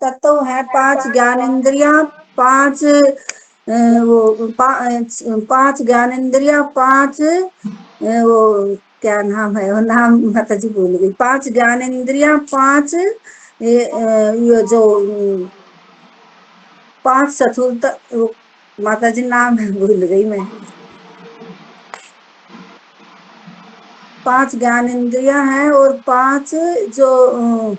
तत्व है, पांच ज्ञान इंद्रिया, पांच पांच ज्ञान इंद्रिया, पांच वो क्या नाम है, वो नाम माता जी भूल गई। पांच ज्ञान इंद्रिया, पांच ये जो पांच चतुर्थ, माता जी नाम भूल गई मैं। पांच ज्ञान इंद्रिया हैं और पांच जो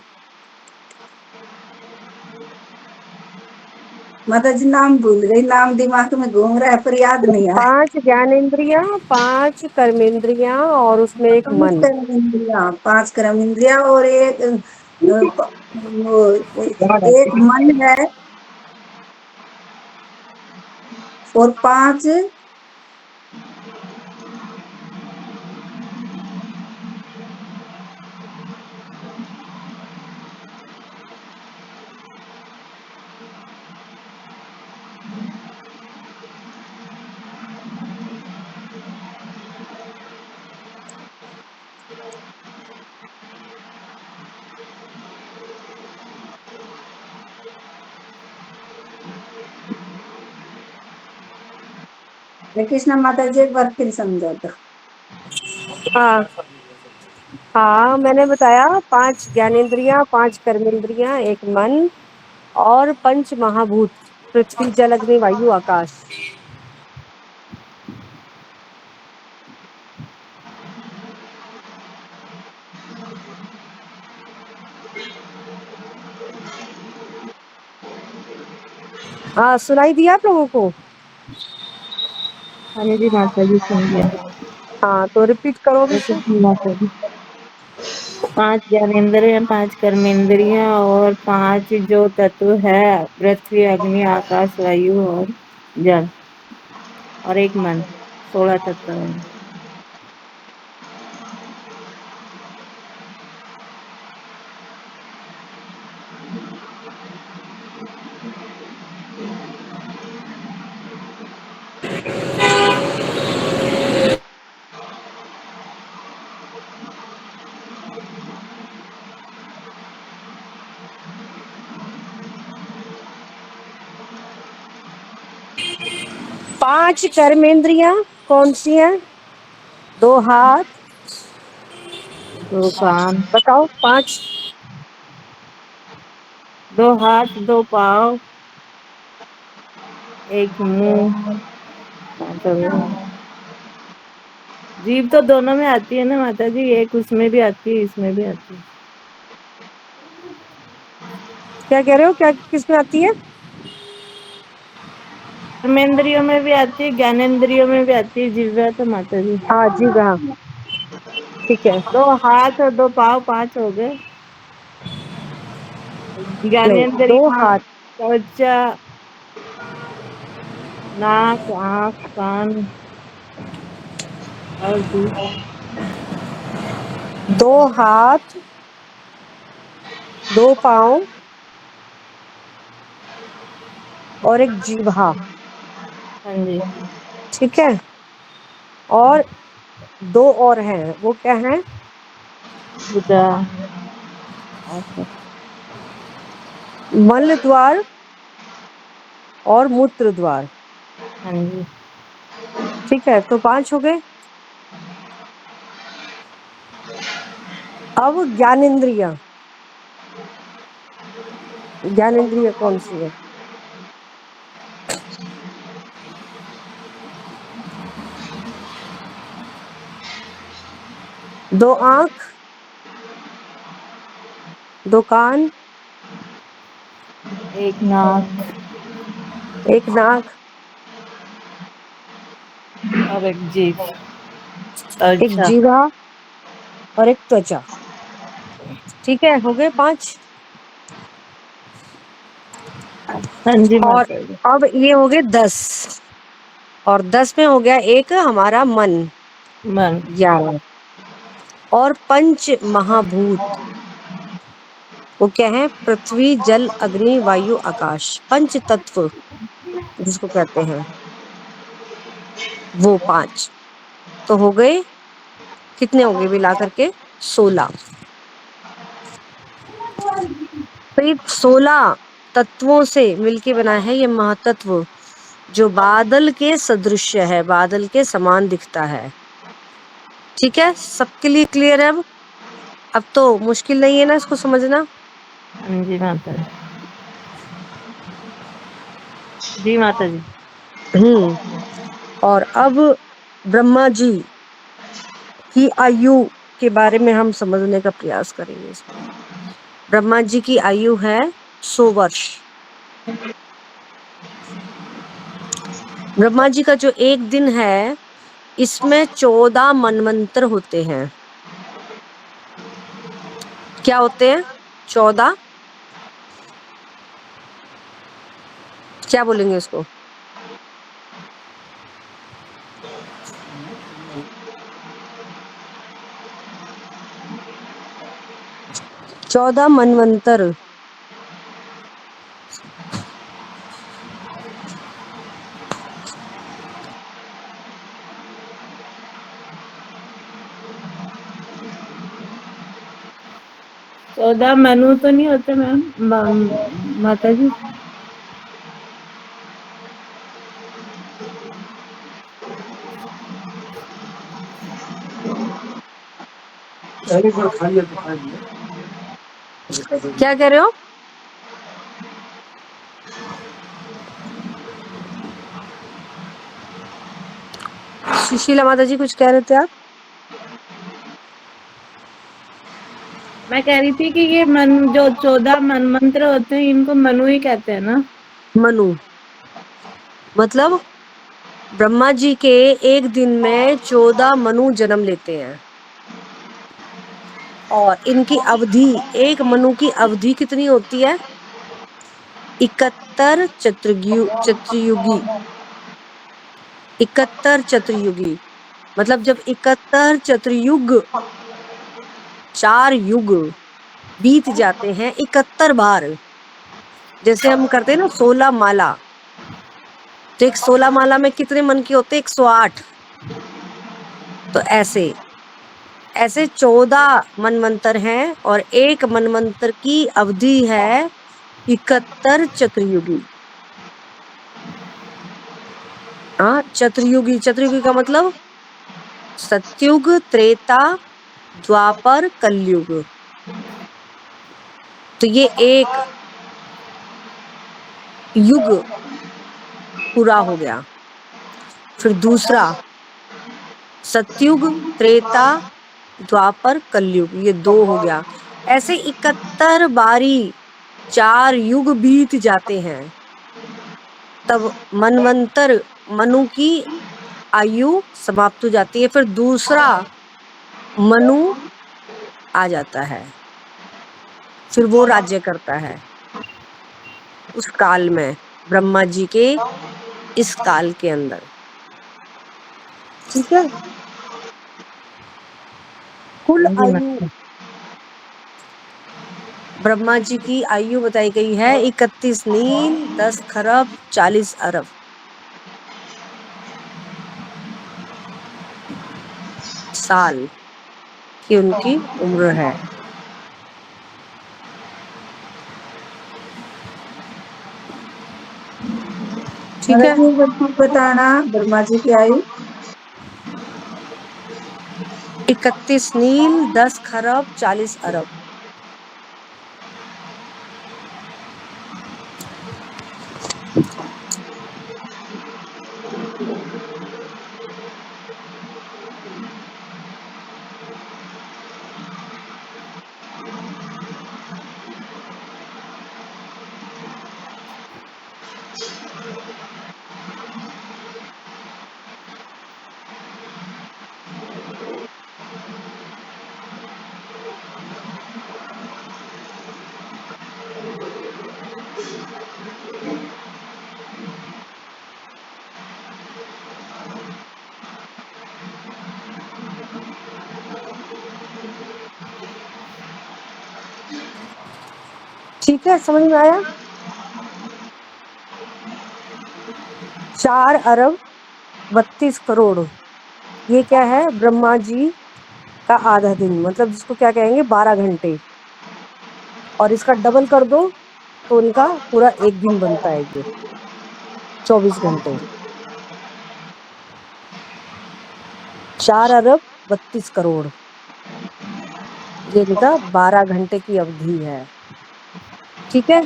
माता जी नाम भूल गई, नाम दिमाग में घूम रहा है पर याद नहीं आ रहा। 5 ज्ञानेंद्रिया, 5 कर्मेंद्रिया और उसमें एक पांच मन। कर्म इंद्रिया, पांच कर्म इंद्रिया और एक एक मन है, और पांच कृष्ण माता जी एक बार फिर समझा दो। हाँ हाँ, मैंने बताया 5 ज्ञानेंद्रिया, 5 कर्मेंद्रिया, एक मन और पंच महाभूत, पृथ्वी जल अग्नि वायु आकाश। हाँ, सुनाई दिया आप लोगों को? हाँ जी माता जी, सुन गया। हाँ, तो रिपीट करोगे जैसे सर? कि माता जी, 5 ज्ञानेंद्रिय, 5 कर्मेंद्रिय और 5 जो तत्व है, पृथ्वी अग्नि आकाश वायु और जल, और एक मन, 16 तत्व है। पांच कर्मेंद्रियां कौन सी हैं? 2 हाथ, 2 कान, बताओ 5। 2 हाथ, 2 पाँव, एक मुंह, 5 हो गए। जीभ तो दोनों में आती है ना माता जी, एक उसमें भी आती है, इसमें भी आती है। क्या कह रहे हो, क्या किसमें आती है? कर्मेंद्रियों में भी आती है, ज्ञानेंद्रियों में भी आती है जिह्वा तो माता जी। हाँ जी, हाँ, ठीक है। 2 हाथ और 2 पाँव, 5 हो गए। नहीं, 2 ज्ञानेंद्रियां, हाथ, त्वचा, नाक, आँख, कान और जीभ। 2 हाथ, 2 पाँव और एक जीभा, हाँ जी। ठीक है। और 2 और हैं, वो क्या हैं? गुदा। मल द्वार और मूत्र द्वार, हाँ जी। ठीक है। तो 5 हो गए। अब ज्ञानेंद्रिया, ज्ञानेंद्रिया कौन सी है? 2 आंख, 2 कान, एक नाक 1 नाक, और एक जीभ। 1 अच्छा। जीभा और 1 त्वचा, ठीक है। हो गए 5। हाँ जी और माता जी। अब ये हो गए 10, और 10 में हो गया एक हमारा मन, मन। 11। और पंच महाभूत, वो क्या है? पृथ्वी जल अग्नि वायु आकाश, पंच तत्व जिसको कहते हैं, वो 5। तो हो गए कितने? हो गए मिला करके 16। तो ये 16 तत्वों से मिलके बना है ये महातत्व, जो बादल के सदृश है, बादल के समान दिखता है। ठीक है, सबके लिए क्लियर है अब तो मुश्किल नहीं है ना इसको समझना। हाँ जी माता जी। जी माता जी। और अब ब्रह्मा जी की आयु के बारे में हम समझने का प्रयास करेंगे इसमें। ब्रह्मा जी की आयु है 100 वर्ष। ब्रह्मा जी का जो एक दिन है इसमें 14 मनवंतर होते हैं। क्या होते हैं? 14, क्या बोलेंगे इसको? चौदह मनवंतर। चौदह मनु तो नहीं होते मैम माता जी? क्या कह रहे हो? सुशीला माता जी कुछ कह रहे थे आप? मैं कह रही थी कि ये जो 14 मनमंत्र होते हैं इनको मनु ही कहते हैं ना? मनु मतलब ब्रह्मा जी के एक दिन में 14 मनु जन्म लेते हैं। और इनकी अवधि, एक मनु की अवधि कितनी होती है? 71 चतुर्युगी। 71 चतुर्युगी मतलब जब 71 चतुर्युग, 4 युग बीत जाते हैं 71 बार, जैसे हम करते हैं ना 16 माला, तो एक 16 माला में कितने मन के होते हैं? 108। तो ऐसे 14 मनवंतर हैं और एक मनवंतर की अवधि है 71 चतुर्युगी। हाँ, चतुर्युगी, चतुर्युगी का मतलब सतयुग, त्रेता, द्वापर, कलयुग। तो ये एक युग पूरा हो गया। फिर दूसरा सतयुग, त्रेता, द्वापर, कलयुग, ये 2 हो गया। ऐसे 71 बारी 4 युग बीत जाते हैं, तब मनवंतर, मनु की आयु समाप्त हो जाती है। फिर दूसरा मनु आ जाता है, फिर वो राज्य करता है उस काल में, ब्रह्मा जी के इस काल के अंदर। ठीक है, कुल हाँ जी आयु माता। ब्रह्मा जी की आयु बताई गई है 31 नील 10 खरब 40 अरब साल की उनकी उम्र है। ठीक है, बताना ब्रह्मा जी की आयु। 31 नील 10 खरब 40 अरब। ठीक है, समझ में आया? 4 अरब 32 करोड़, ये क्या है? ब्रह्मा जी का आधा दिन, मतलब जिसको क्या कहेंगे 12 घंटे। और इसका डबल कर दो तो उनका पूरा एक दिन बनता है ये 24 घंटे। 4 अरब 32 करोड़ ये इनका 12 घंटे की अवधि है। ठीक है,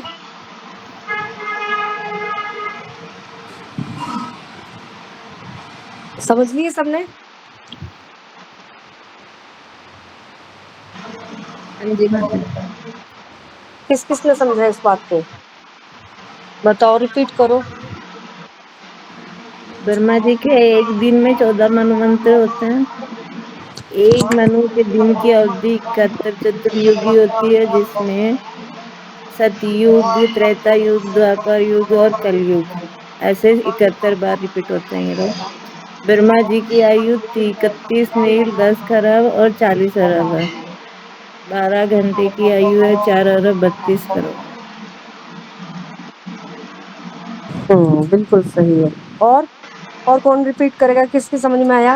समझ लिए सबने? हाँ जी माता जी। किस किस ने समझा इस बात को? बताओ, रिपीट करो। ब्रह्मा जी के एक दिन में 14 मनवंतर होते हैं। एक मनु के दिन की अवधि 71 चतुर्युगी होती है, जिसमें सतयुग, त्रेता युग, द्वापर युग और कलयुग ऐसे 71 बार रिपीट होते हैं ये लोग। ब्रह्मा जी की आयु 31 नील, 10 खरब और 40 अरब है। 12 घंटे की आयु है 4 अरब 32 करोड़। बिल्कुल सही है। और कौन रिपीट करेगा? किसकी समझ में आया?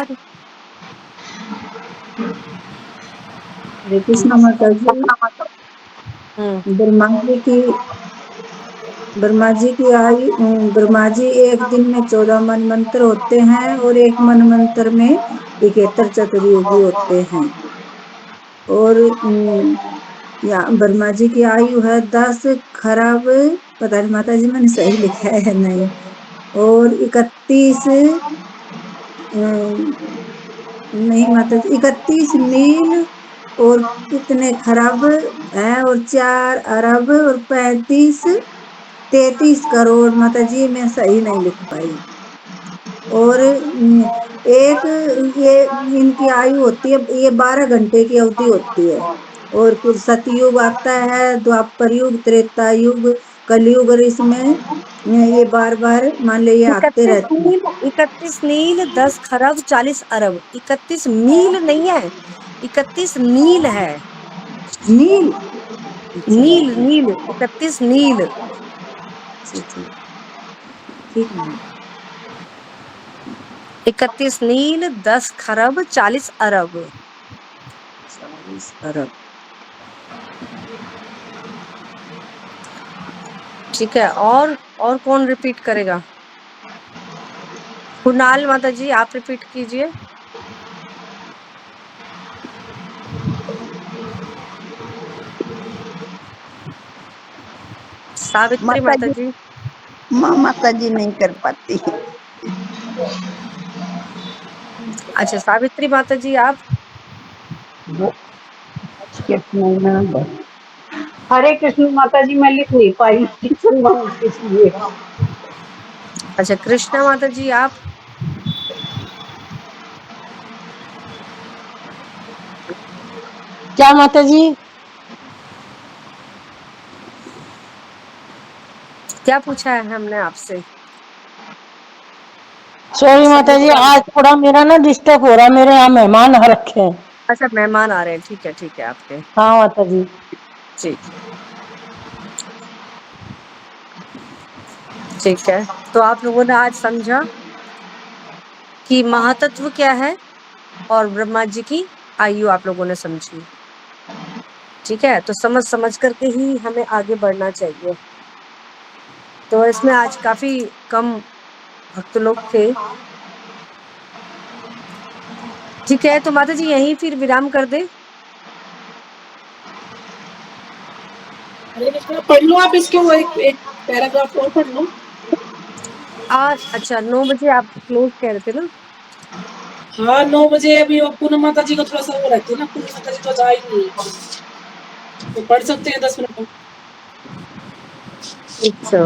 हरे कृष्णा माता जी। ब्रह्मा जी की ब्रह्मा जी एक दिन में 14 मनवंतर होते हैं और एक मनवंतर में 71 चतुर्युगी होते हैं। और या ब्रह्मा जी की आयु है 10 खरब, पता नहीं माता जी मैंने सही लिखा है नहीं, और 31 नहीं माता जी 31 मील और कितने खरब है, और 4 अरब और 33 करोड़। माता जी मैं सही नहीं लिख पाई। और एक ये इनकी आयु होती है, ये 12 घंटे की अवधि होती है। और फिर सतयुग आता है, द्वापर युग, त्रेता युग, कलयुग, और इसमें ये बार बार मान लो ये आते रहते हैं। 31 नील, 10 खरब, 40 अरब। 31 मील नहीं है, 31 नील है। नील, अच्छा नील नील 31 नील। अच्छा अच्छा, ठीक है। 31 नील, 10 खरब, 40 अरब। 40 अरब। ठीक है, और कौन रिपीट करेगा? कुणाल माता जी आप रिपीट कीजिए। सावित्री माता जी। माता जी नहीं कर पाती। अच्छा, सावित्री माता जी आप। हरे कृष्ण माता जी, मैं लिख नहीं पाई इसलिए। अच्छा, कृष्णा माता जी आप। क्या माता जी? क्या पूछा है हमने आपसे? सॉरी माता जी, आज थोड़ा मेरा ना डिस्टर्ब हो रहा है, मेरे यहाँ मेहमान आ रखे हैं। अच्छा, मेहमान आ रहे हैं, ठीक है आपके। हाँ माता जी। ठीक ठीक है, तो आप लोगों ने आज समझा कि महातत्व क्या है और ब्रह्मा जी की आयु आप लोगों ने समझी। ठीक है, तो समझ करके ही हमें आगे बढ़ना चाहिए। तो इसमें आज काफी कम भक्त लोग थे। ठीक है, तो माता जी यहीं फिर विराम कर दे। पढ़ लो आप इसके, वो एक पैराग्राफ और पढ़ लो। आज अच्छा 9 बजे आप क्लोज कह रहे थे ना? हाँ 9 बजे। अभी वो पूनम माता जी को थोड़ा सा वो रहती है ना, पूनम माता जी तो जा ही नहीं है, तो पढ़ सकते हैं 10 मिनट में। अच्छा,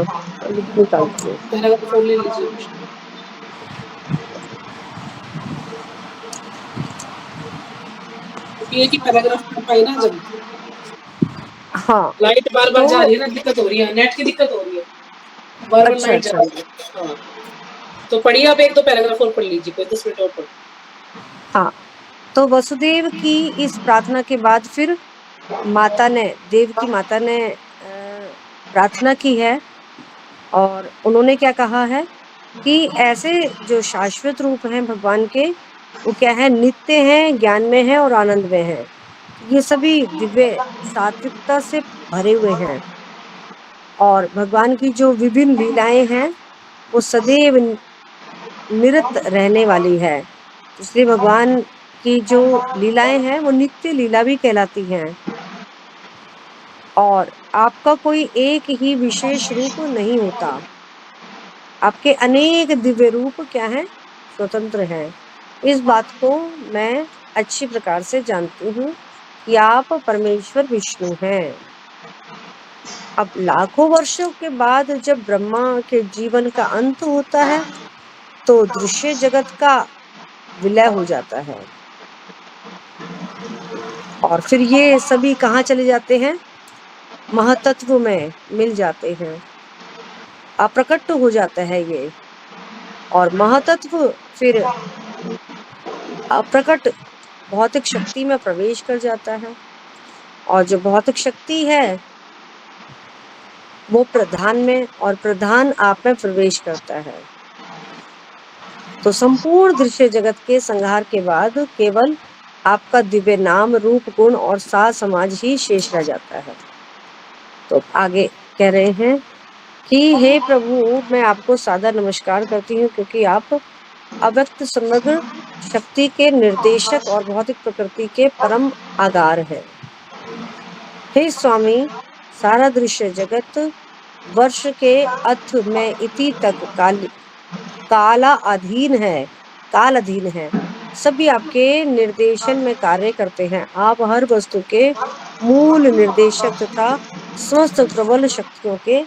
निकालती हूँ। पैराग्राफ और ले लीजिए। क्योंकि एक ही पैराग्राफ पढ़ पाई ना, जब हाँ, लाइट बार बार तो जा रही है ना, दिक्कत हो रही है, नेट की दिक्कत हो रही है, बार बार अच्छा लाइट जा अच्छा रही है। हाँ, तो पढ़िए आप, एक दो पैराग्राफ और पढ़ लीजिए, कोई 10 मिनट और पढ़। हाँ, तो वसुदेव की इस प्रार्थना के बाद फिर माता ने, देव की माता ने प्रार्थना की है, और उन्होंने क्या कहा है कि ऐसे जो शाश्वत रूप हैं भगवान के, वो क्या है, नित्य हैं, ज्ञान में है और आनंद में है। ये सभी दिव्य सात्विकता से भरे हुए हैं, और भगवान की जो विभिन्न लीलाएं हैं वो सदैव निरत रहने वाली है, इसलिए भगवान की जो लीलाएं हैं वो नित्य लीला भी कहलाती हैं। और आपका कोई एक ही विशेष रूप नहीं होता, आपके अनेक दिव्य रूप क्या है, स्वतंत्र हैं। इस बात को मैं अच्छी प्रकार से जानती हूँ कि आप परमेश्वर विष्णु हैं। अब लाखों वर्षों के बाद जब ब्रह्मा के जीवन का अंत होता है तो दृश्य जगत का विलय हो जाता है और फिर ये सभी कहाँ चले जाते हैं, महतत्व में मिल जाते हैं, अप्रकट हो जाता है ये। और महतत्व फिर अप्रकट भौतिक शक्ति में प्रवेश कर जाता है और जो भौतिक शक्ति है वो प्रधान में और प्रधान आप में प्रवेश करता है। तो संपूर्ण दृश्य जगत के संहार के बाद केवल आपका दिव्य नाम, रूप, गुण और साज समाज ही शेष रह जाता है। तो आगे कह रहे हैं कि हे प्रभु, मैं आपको सादर नमस्कार करती हूँ क्योंकि आप अव्यक्त समग्र शक्ति के निर्देशक और भौतिक प्रकृति के परम आधार है। हे स्वामी, सारा दृश्य जगत वर्ष के अथ में इति तक काल अधीन है, सभी आपके निर्देशन में कार्य करते हैं। आप हर वस्तु के मूल निर्देशक तथा समस्त प्रबल शक्तियों के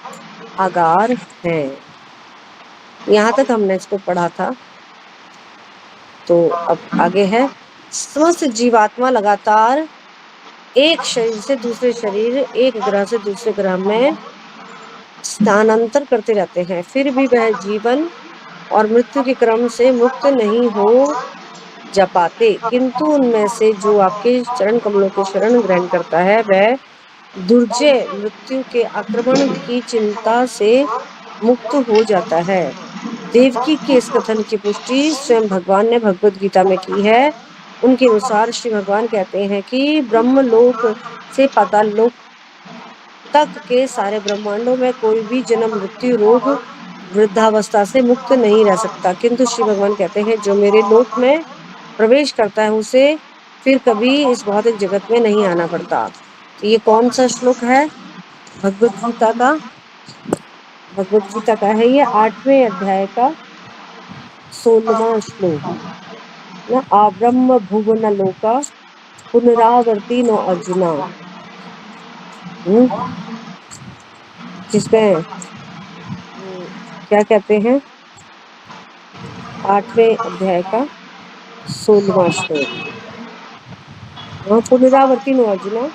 आधार हैं। यहाँ तक हमने इसको पढ़ा था। तो अब आगे है, समस्त जीवात्मा लगातार एक शरीर से दूसरे शरीर, एक ग्रह से दूसरे ग्रह में स्थानांतर करते रहते हैं, फिर भी वह जीवन और मृत्यु के क्रम से मुक्त नहीं हो जा पाते। किंतु उनमें से जो आपके चरण कमलों के शरण ग्रहण करता है वह दुर्जय मृत्यु के आक्रमण की चिंता से मुक्त हो जाता है। देवकी के इस कथन की पुष्टि स्वयं भगवान ने भगवत गीता में की है। उनके अनुसार श्री भगवान कहते हैं कि ब्रह्मलोक से पाताल लोक तक के सारे ब्रह्मांडों में कोई भी जन्म, मृत्यु, रोग, वृद्धावस्था से मुक्त नहीं रह सकता, किंतु श्री भगवान कहते हैं जो मेरे लोक में प्रवेश करता है उसे फिर कभी इस भौतिक जगत में नहीं आना पड़ता। तो ये कौन सा श्लोक है भगवत गीता का? भगवत गीता का है ये 8वें अध्याय का 16वां श्लोक ना, आब्रह्म भुवन लोका पुनरावर्ती नो अर्जुना, जिसमें क्या कहते हैं 8वें अध्याय का 16वां श्लोक, पुनरावर्ती नो अर्जुना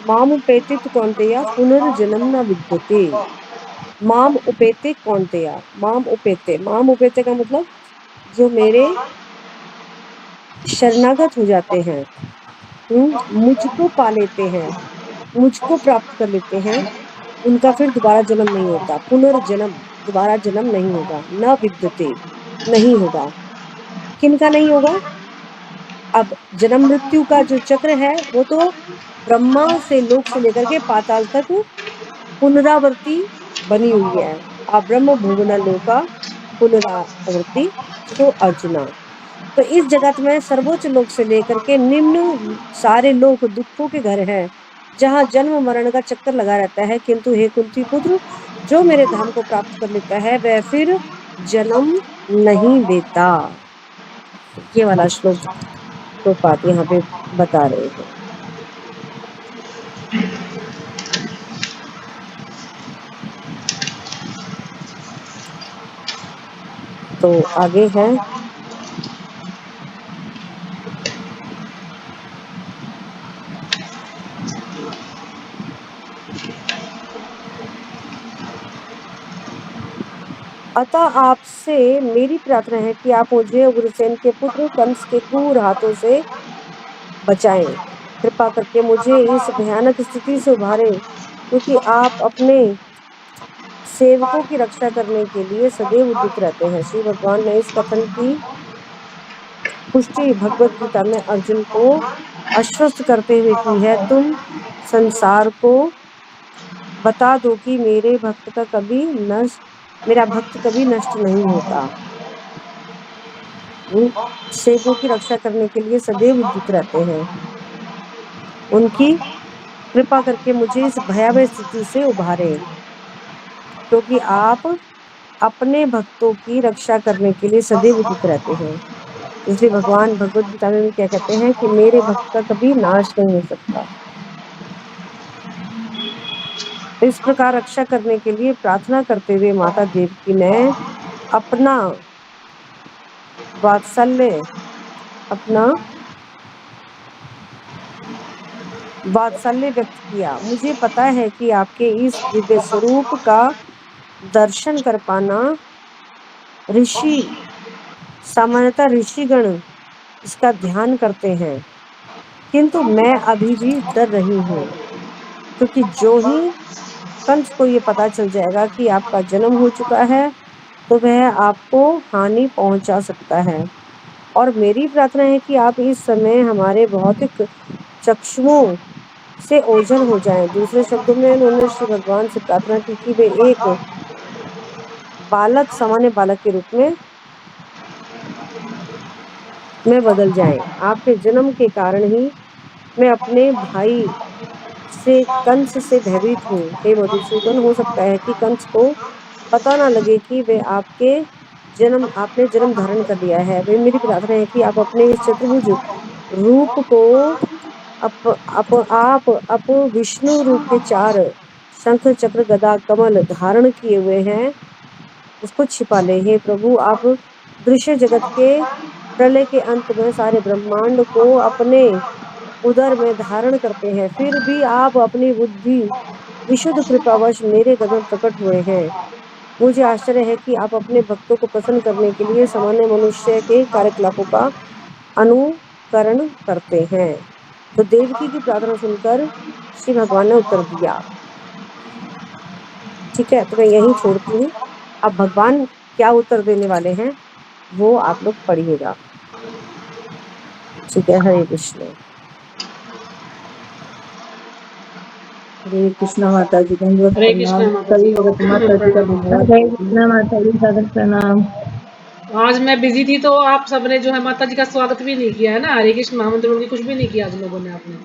माम उपेतित कौन्तेय पुनर्जन्म न विद्यते। माम उपेते कौन्तेय, माम उपेते का मतलब जो मेरे शरणागत हो जाते हैं, मुझको पा लेते हैं, मुझको प्राप्त कर लेते हैं, उनका फिर दोबारा जन्म नहीं होता। पुनर्जन्म, दोबारा जन्म नहीं होगा। न विद्यते, नहीं होगा। किनका नहीं होगा? अब जन्म मृत्यु का जो चक्र है वो तो ब्रह्मा से लोक से लेकर के पाताल तक पुनरावर्ती बनी हुई है। अब ब्रह्म भुवन लोका पुनरावर्ती तो अर्जुना, तो इस जगत में सर्वोच्च लोक से लेकर के निम्न सारे लोक दुखों के घर हैं, जहाँ जन्म मरण का चक्कर लगा रहता है। किंतु हे कुंती पुत्र, जो मेरे धाम को प्राप्त कर लेता है वह फिर जन्म नहीं लेता। ये वाला श्लोक तो बात यहाँ पे बता रहे हैं। तो आगे है अतः आपसे मेरी प्रार्थना है कि आप मुझे उग्रसेन के पुत्र कंस के क्रूर हाथों से बचाएं। कृपा करके मुझे इस भयानक स्थिति से उबारें, क्योंकि आप अपने सेवकों की रक्षा करने के लिए सदैव उद्यत रहते हैं। श्री भगवान ने इस कथन की पुष्टि भगवत गीता में अर्जुन को आश्वस्त करते हुए की है। तुम संसार को बता दो कि मेरे भक्त कभी नष्ट नहीं होता। सेवकों की रक्षा करने के लिए सदैव उद्युक्त रहते हैं। उनकी कृपा करके मुझे इस भयावह स्थिति से उबारे, क्योंकि आप अपने भक्तों की रक्षा करने के लिए सदैव उद्युक्त रहते हैं। इसलिए भगवान भगवत गीता में भी क्या कहते हैं कि मेरे भक्त का कभी नाश नहीं हो सकता। इस प्रकार रक्षा करने के लिए प्रार्थना करते हुए माता देवकी ने अपना वात्सल्य व्यक्त किया। मुझे पता है कि आपके इस दिव्य स्वरूप का दर्शन कर पाना सामान्यतः ऋषिगण इसका ध्यान करते हैं, किंतु मैं अभी भी डर रही हूँ, क्योंकि जो ही कंस को ये पता चल जाएगा कि आपका जन्म हो चुका है तो वह आपको हानि पहुंचा सकता है। और मेरी प्रार्थना है कि आप इस समय हमारे भौतिक चक्षुओं से ओझल हो जाएं। दूसरे शब्दों में उन्होंने श्री भगवान से प्रार्थना की कि वे एक सामान्य बालक के रूप में बदल जाएं। आपके जन्म के कारण ही मैं अपने भाई कंस से भयभीत हूँ। हे मधुसूदन, हो सकता है कि कंस को पता ना लगे कि आपने जन्म धारण कर लिया है। वे मेरी प्रार्थना है कि आप अपने इस चतुर्भुज रूप को आप विष्णु रूप के 4 शंख चक्र गदा कमल धारण किए हुए हैं, उसको छिपा ले। हे प्रभु, आप दृश्य जगत के प्रलय के अंत में सारे ब्रह्मांड को अपने उदर में धारण करते हैं, फिर भी आप अपनी बुद्धि विशुद्ध कृपावश मेरे कदम प्रकट हुए हैं। मुझे आश्चर्य है कि आप अपने भक्तों को प्रसन्न करने के लिए सामान्य मनुष्य के कार्यकलापों का अनुकरण करते हैं। तो देवकी की प्रार्थना सुनकर श्री भगवान ने उत्तर दिया। ठीक है, तो मैं यहीं छोड़ती हूँ। अब भगवान क्या उत्तर देने वाले हैं वो आप लोग पढ़िएगा। ठीक है, हरे कृष्ण। हरे कृष्णा माता जी, दंडवत हरे कृष्णा प्रणाम। माता जी। सभी भगत माता जी का प्रणाम। धन्यवाद हरे करती हूँ। कृष्णा माता जी, सादर प्रणाम। आज मैं बिजी थी तो आप सबने जो है माता जी का स्वागत भी नहीं किया है ना, हरे कृष्ण महामंत्र भी कुछ भी नहीं किया आज लोगों ने आपने।